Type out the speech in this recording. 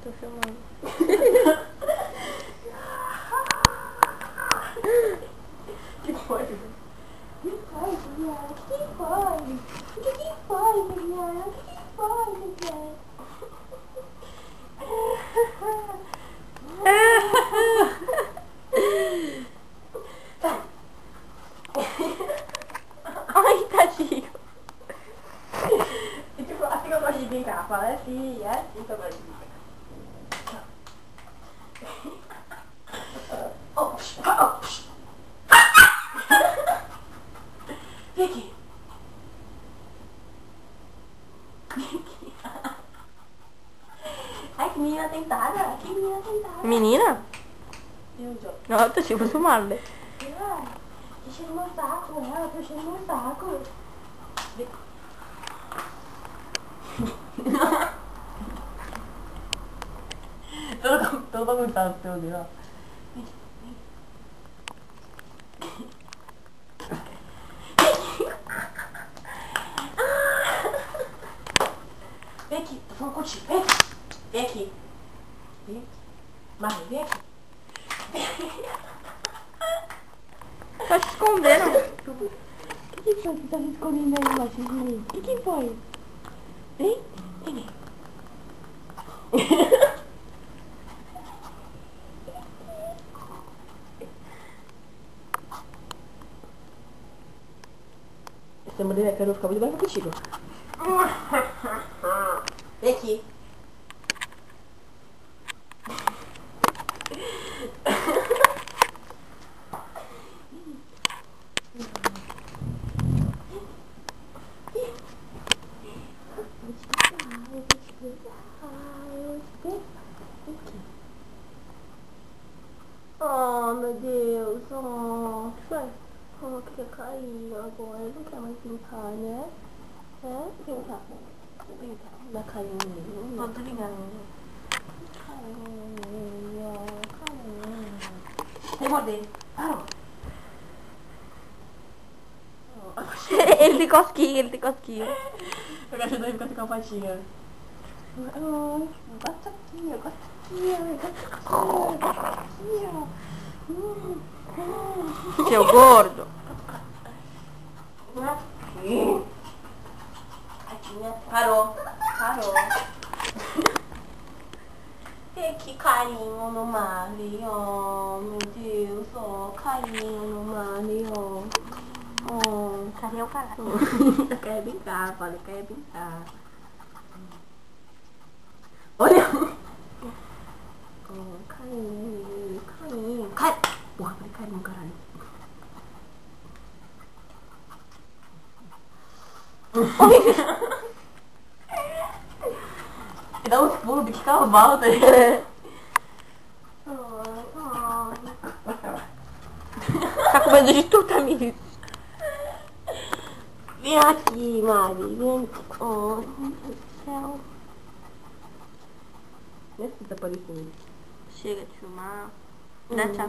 Tô filmando. Que foi? Que foi, Juliana? Que foi? Que foi, Juliana? Que foi, Juliana? Ai, tadinho. E tipo, assim que eu gosto de brincar. Fala, é assim que eu gosto de brincar. Oh, vem aqui. Vem aqui. Ai, que menina tentada. Que menina tentada. Menina? Viu, Jô? Não, tô tipo filmando, né? Ai, deixa eu meu saco, ela, deixa eu meu saco. Todo bagunçado pelo dedo, ó. Vem aqui, tô falando contigo. Vem aqui. Vem aqui. Vem aqui. Mari, vem aqui. Tá se escondendo. O que foi que tá se escondendo aí embaixo de mim? O que foi? Vem. Vem. Essa mulher quer ficar muito mais contigo. Vem aqui. Oh, meu Deus, oh. Foi? Oh, queria cair agora, não quer mais brincar, né? É? Vem cá. Vem cá, dá carinho. Não tô ligando. Carinho, carinho. Sem morder. Parou. Ele tem cosquinha, ele tem cosquinha. Eu gosto de ficar com a patinha. Ai, eu gosto aqui, eu gosto aqui, eu gosto aqui, ó. Seu gordo. Parou. Parou. Que carinho no Marley, ó, meu Deus, ó, carinho no Marley, ó. Oh, Cadê o caralho? Eu quero brincar, fala, eu quero brincar. Olha! oh, carinho, carinho. Porra, falei carinho, caralho. Me dá uns pulos, que cavalo, tá ligado? Tá com medo de tu, Tamires. Vem aqui, Mari, vem aqui. Oh, meu Deus do céu. Esse tá parecendo. Chega de filmar. Dá tchau.